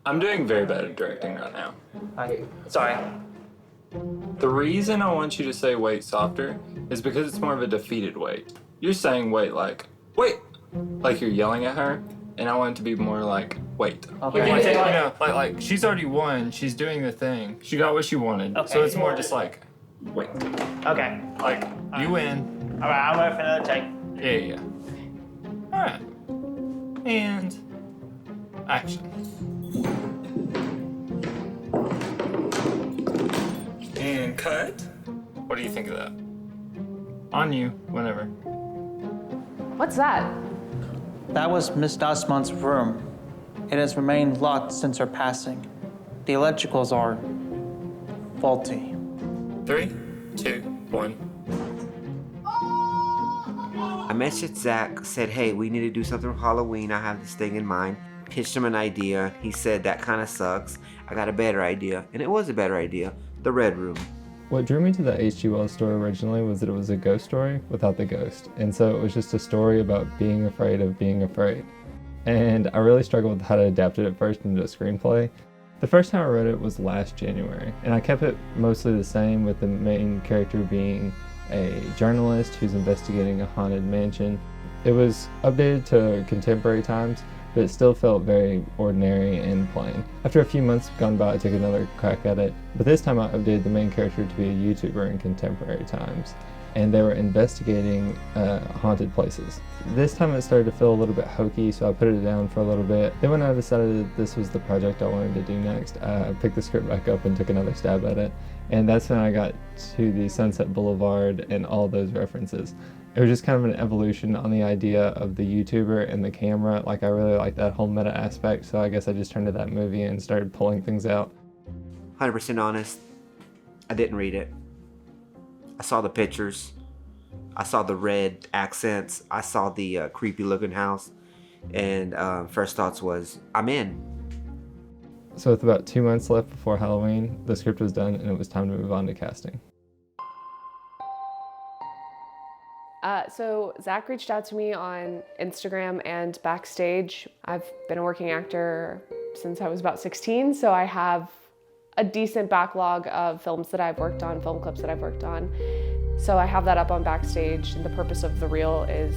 I'm doing very bad at directing right now. Sorry. The reason I want you to say wait softer is because it's more of a defeated wait. You're saying wait like, wait! Like you're yelling at her, and I want it to be more like, wait. Okay. Like she's already won, she's doing the thing. She got what she wanted. Okay. So it's more just like, wait. Okay. Like, you win. All right, I'm ready for another take. Yeah. Alright. And action. And cut. What do you think of that? On you, whenever. What's that? That was Miss Dasman's room. It has remained locked since her passing. The electricals are faulty. 3, 2, 1. I messaged Zac, said, hey, we need to do something for Halloween. I have this thing in mind. Pitched him an idea. He said, that kind of sucks. I got a better idea. And it was a better idea. The Red Room. What drew me to the H.G. Wells story originally was that it was a ghost story without the ghost. And so it was just a story about being afraid of being afraid. And I really struggled with how to adapt it at first into a screenplay. The first time I wrote it was last January, and I kept it mostly the same, with the main character being a journalist who's investigating a haunted mansion. It was updated to contemporary times, but it still felt very ordinary and plain. After a few months gone by, I took another crack at it, but this time I updated the main character to be a YouTuber in contemporary times, and they were investigating haunted places. This time it started to feel a little bit hokey, so I put it down for a little bit. Then when I decided that this was the project I wanted to do next, I picked the script back up and took another stab at it. And that's when I got to the Sunset Boulevard and all those references. It was just kind of an evolution on the idea of the YouTuber and the camera. Like, I really like that whole meta aspect, so I guess I just turned to that movie and started pulling things out. 100% honest, I didn't read it. I saw the pictures. I saw the red accents. I saw the creepy looking house. And first thoughts was, I'm in. So with about 2 months left before Halloween, the script was done and it was time to move on to casting. So Zac reached out to me on Instagram and backstage. I've been a working actor since I was about 16, so I have a decent backlog of films that I've worked on, film clips that I've worked on. So I have that up on backstage, and the purpose of the reel is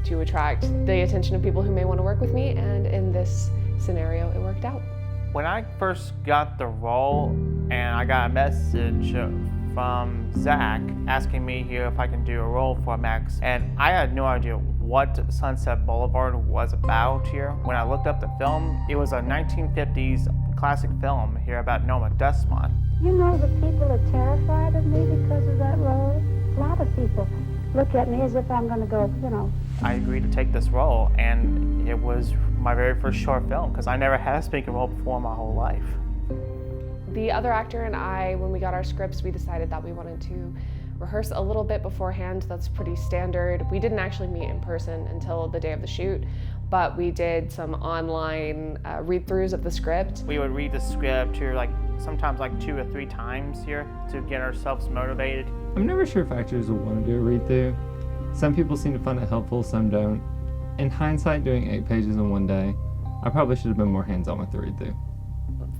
to attract the attention of people who may want to work with me, and in this scenario, it worked out. When I first got the role and I got a message from Zac asking me here if I can do a role for Max, and I had no idea what Sunset Boulevard was about here. When I looked up the film, it was a 1950s classic film here about Noma Dustman. You know, the people are terrified of me because of that role. A lot of people look at me as if I'm going to go, you know. I agreed to take this role, and it was my very first short film because I never had a speaking role before in my whole life. The other actor and I, when we got our scripts, we decided that we wanted to rehearse a little bit beforehand. That's pretty standard. We didn't actually meet in person until the day of the shoot, but we did some online read-throughs of the script. We would read the script here sometimes 2 or 3 times here to get ourselves motivated. I'm never sure if actors will want to do a read-through. Some people seem to find it helpful, some don't. In hindsight, doing 8 pages in one day, I probably should have been more hands-on with the read-through.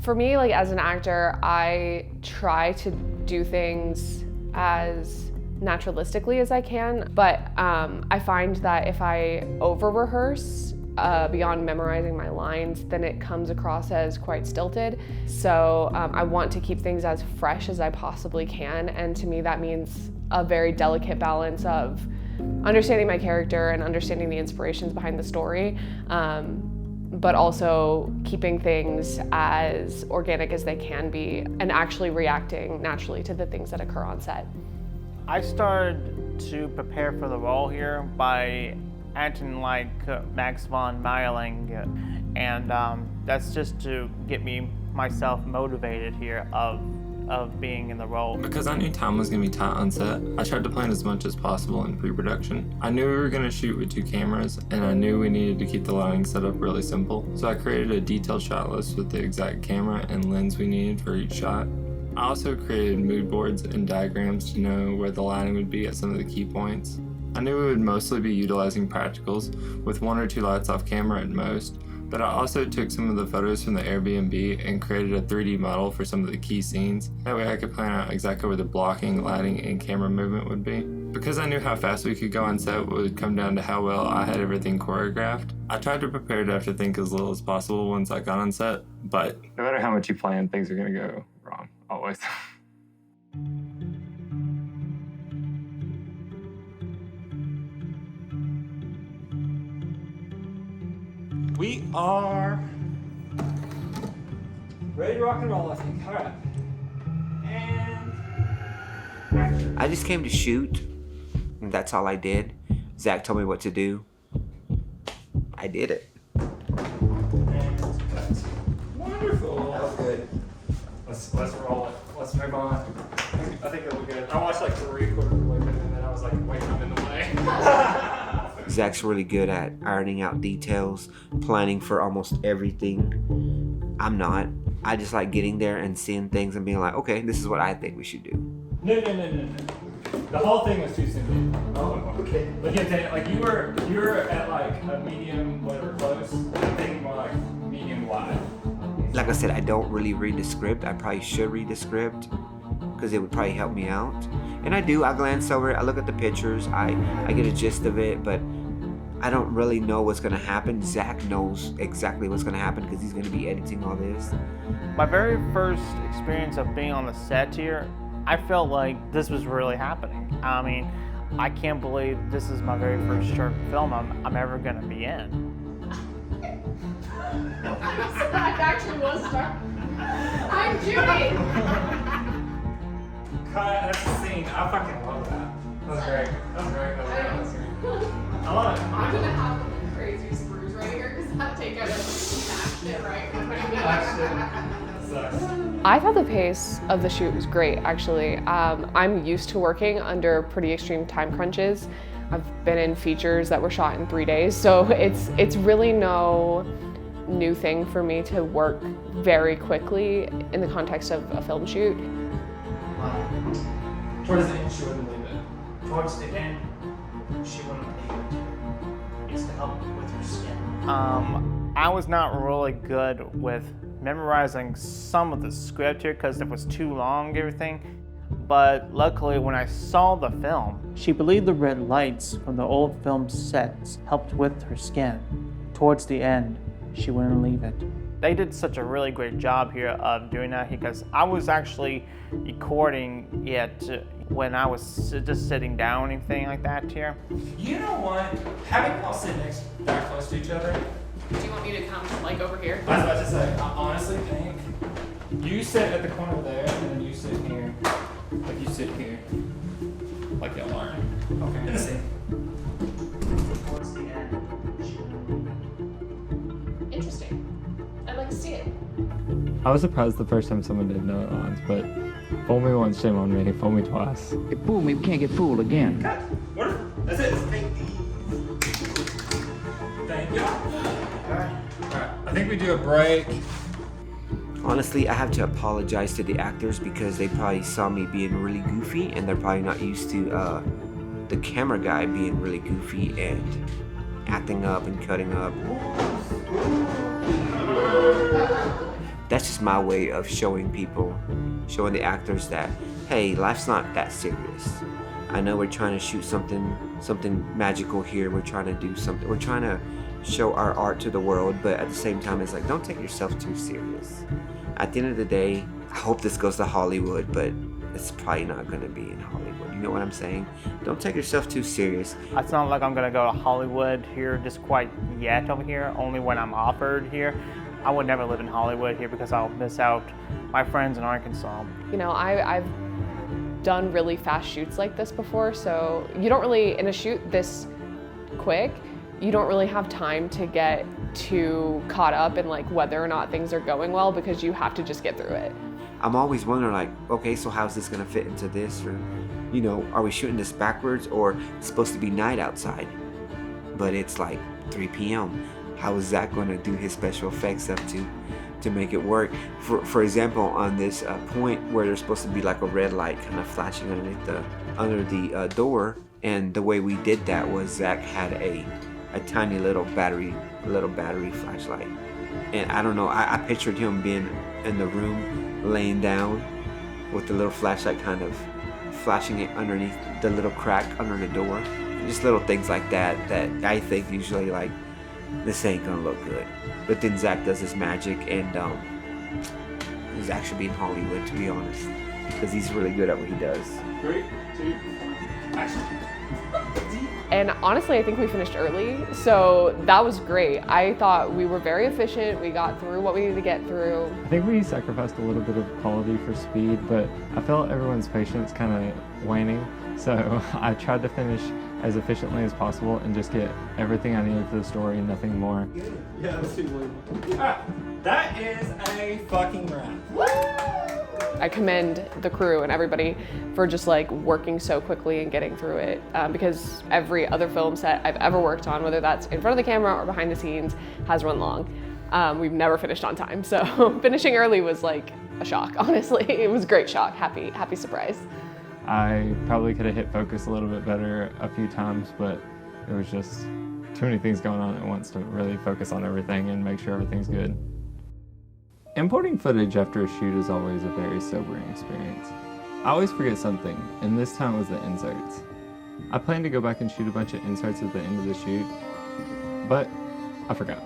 For me, as an actor, I try to do things as naturalistically as I can, but I find that if I over-rehearse beyond memorizing my lines, then it comes across as quite stilted. So I want to keep things as fresh as I possibly can, and to me that means a very delicate balance of understanding my character and understanding the inspirations behind the story, but also keeping things as organic as they can be and actually reacting naturally to the things that occur on set. I started to prepare for the role here by acting like Max von Meyerling, and that's just to get myself motivated here of being in the role. Because I knew time was going to be tight on set, I tried to plan as much as possible in pre-production. I knew we were going to shoot with 2 cameras, and I knew we needed to keep the lighting setup really simple, so I created a detailed shot list with the exact camera and lens we needed for each shot. I also created mood boards and diagrams to know where the lighting would be at some of the key points. I knew we would mostly be utilizing practicals, with 1 or 2 lights off camera at most, but But I also took some of the photos from the Airbnb and created a 3D model for some of the key scenes. That way I could plan out exactly where the blocking, lighting, and camera movement would be. Because I knew how fast we could go on set would come down to how well I had everything choreographed, I tried to prepare to have to think as little as possible once I got on set, but no matter how much you plan, things are gonna go wrong, always. We are ready to rock and roll, I think. All right. And I just came to shoot, and that's all I did. Zac told me what to do. I did it. wonderful. That was good. Let's roll it. Let's move on. I think it'll be good. I watched like 3 quarters of the way through, and then I was like, wait, I'm in the way. Zac's really good at ironing out details, planning for almost everything. I'm not. I just like getting there and seeing things and being like, okay, this is what I think we should do. No. The whole thing was too simple. Oh, okay. Like you were at like a medium, whatever, close. I'm thinking more like medium wide. Like I said, I don't really read the script. I probably should read the script because it would probably help me out. And I do. I glance over it. I look at the pictures. I get a gist of it, but I don't really know what's going to happen. Zac knows exactly what's going to happen because he's going to be editing all this. My very first experience of being on the set here, I felt like this was really happening. I mean, I can't believe this is my very first short film I'm ever going to be in. I actually was stuck. I'm Judy. Cut. That's the scene. I fucking love that. That was great. I love it. I'm gonna have the crazy screws right here because that take out smashed it right. I thought the pace of the shoot was great, actually. I'm used to working under pretty extreme time crunches. I've been in features that were shot in 3 days, so it's really no new thing for me to work very quickly in the context of a film shoot. Towards the end, she wouldn't leave it. Towards the end, she wouldn't leave it. It's to help with her skin. I was not really good with memorizing some of the script here because it was too long, everything. But luckily, when I saw the film, She believed the red lights from the old film sets helped with her skin. Towards the end, she wouldn't leave it. they did such a really great job here of doing that because I was actually recording it when I was just sitting down and anything like that here. You know what? Having y'all sit that close to each other. Do you want me to come like over here? I was about to say, I honestly think you sit at the corner there and then you sit here. Like you sit here. Like y'all are. Okay. In the same. Towards the end, she wouldn't leave it. Interesting. I'd like to see it. I was surprised the first time someone did no lines, but fool me once, shame on me. Fool me twice. If fool me, we can't get fooled again. Cut. Wonderful. That's it. Thank you. Alright. I think we do a break. Honestly, I have to apologize to the actors because they probably saw me being really goofy and they're probably not used to the camera guy being really goofy and acting up and cutting up. That's just my way of showing the actors that, hey, life's not that serious. I know we're trying to shoot something magical here. We're trying to do something. We're trying to show our art to the world, but at the same time, it's like, don't take yourself too serious. At the end of the day, I hope this goes to Hollywood, but it's probably not going to be in Hollywood. You know what I'm saying? Don't take yourself too serious. It's not like I'm gonna go to Hollywood here just quite yet over here, only when I'm offered here. I would never live in Hollywood here because I'll miss out my friends in Arkansas. You know, I've done really fast shoots like this before, so you don't really, in a shoot this quick, you don't really have time to get too caught up in like whether or not things are going well because you have to just get through it. I'm always wondering, like, okay, so how's this gonna fit into this? Or, you know, are we shooting this backwards or it's supposed to be night outside, but it's like 3 p.m. How is Zac gonna do his special effects up to make it work? For example, on this point where there's supposed to be like a red light kind of flashing under the door, and the way we did that was Zac had a a tiny little battery flashlight. And I don't know, I pictured him being in the room, laying down with the little flashlight kind of flashing it underneath the little crack under the door. Just little things like that I think usually like, this ain't gonna look good. But then Zac does his magic, and he's actually being Hollywood, to be honest, because he's really good at what he does. 3, 2, 1, action. And honestly, I think we finished early, so that was great. I thought we were very efficient. We got through what we needed to get through. I think we sacrificed a little bit of quality for speed, but I felt everyone's patience kind of waning. So I tried to finish as efficiently as possible and just get everything I needed for the story and nothing more. Yeah, that's too believable. That is a fucking wrap. I commend the crew and everybody for just like working so quickly and getting through it, because every other film set I've ever worked on, whether that's in front of the camera or behind the scenes, has run long. We've never finished on time, so finishing early was like a shock, honestly. It was a great shock, happy surprise. I probably could have hit focus a little bit better a few times, but it was just too many things going on at once to really focus on everything and make sure everything's good. Importing footage after a shoot is always a very sobering experience. I always forget something, and this time it was the inserts. I planned to go back and shoot a bunch of inserts at the end of the shoot, but I forgot,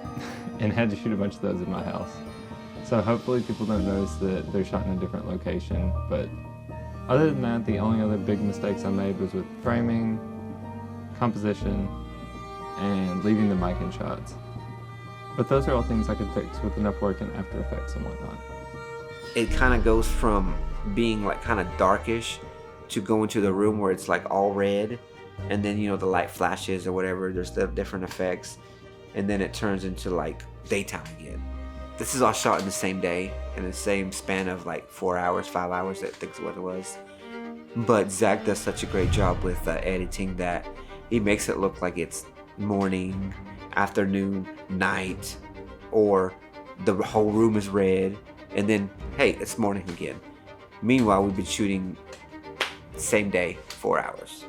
and had to shoot a bunch of those in my house. So hopefully people don't notice that they're shot in a different location, but other than that, the only other big mistakes I made was with framing, composition, and leaving the mic in shots. But those are all things I could fix with enough work in After Effects and whatnot. It kind of goes from being like kind of darkish to go into the room where it's like all red, and then, you know, the light flashes or whatever, there's the different effects, and then it turns into like daytime again. This is all shot in the same day, in the same span of like 4 hours, 5 hours, I think is what it was. But Zac does such a great job with editing that he makes it look like it's morning, afternoon, night, or the whole room is red, and then, hey, it's morning again. Meanwhile, we've been shooting same day, 4 hours.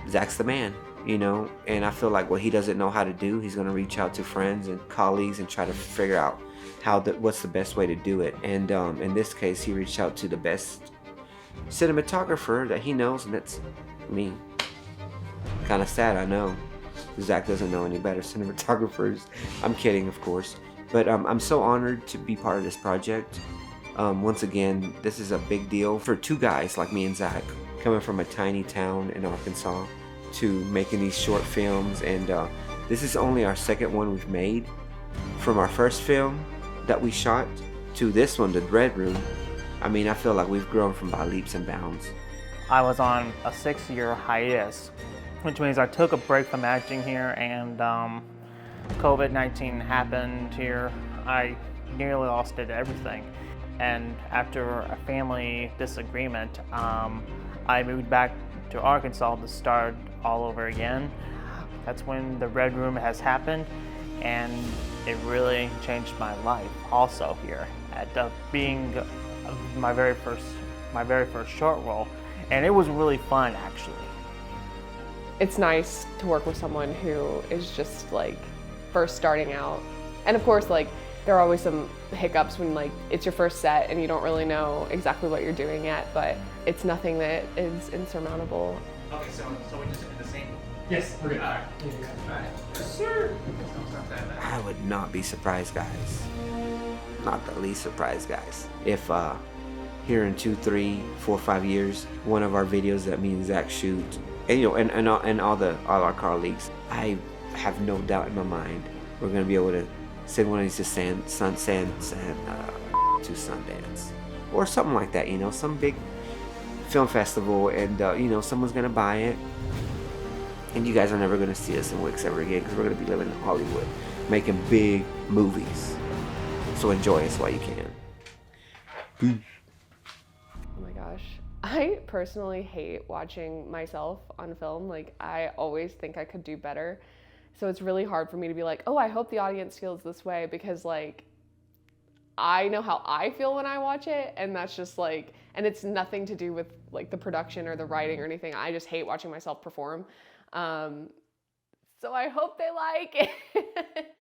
Zac's the man, you know, and I feel like what he doesn't know how to do, he's gonna reach out to friends and colleagues and try to figure out what's the best way to do it. And in this case, he reached out to the best cinematographer that he knows, and that's me. Kind of sad, I know. Zac doesn't know any better cinematographers. I'm kidding, of course. But I'm so honored to be part of this project. Once again, this is a big deal for two guys like me and Zac, coming from a tiny town in Arkansas to making these short films. And this is only our second one we've made. From our first film that we shot to this one, The Dread Room, I mean, I feel like we've grown from by leaps and bounds. I was on a 6-year hiatus, which means I took a break from acting here, and COVID-19 happened here. I nearly lost everything. And after a family disagreement, I moved back to Arkansas to start all over again. That's when The Red Room has happened, and it really changed my life also here at being my very first short role. And it was really fun, actually. It's nice to work with someone who is just like first starting out. And of course, like, there are always some hiccups when like it's your first set and you don't really know exactly what you're doing yet, but it's nothing that is insurmountable. Okay, so we just did the same. Yes, we're good. All right. All right. Yes, sir. I would not be surprised, guys. Not the least surprised, guys. If here in 2, 3, 4, 5 years, one of our videos that me and Zac shoot, and you know, and all our colleagues, I have no doubt in my mind we're gonna be able to send one of these to Sunset to Sundance or something like that. You know, some big film festival, and you know, someone's gonna buy it. And you guys are never gonna see us in Wicks ever again, because we're gonna be living in Hollywood, making big movies. So enjoy us while you can. Oh my gosh. I personally hate watching myself on film. Like, I always think I could do better. So it's really hard for me to be like, oh, I hope the audience feels this way, because like, I know how I feel when I watch it, and that's just like, and it's nothing to do with like the production or the writing or anything. I just hate watching myself perform. So I hope they like it.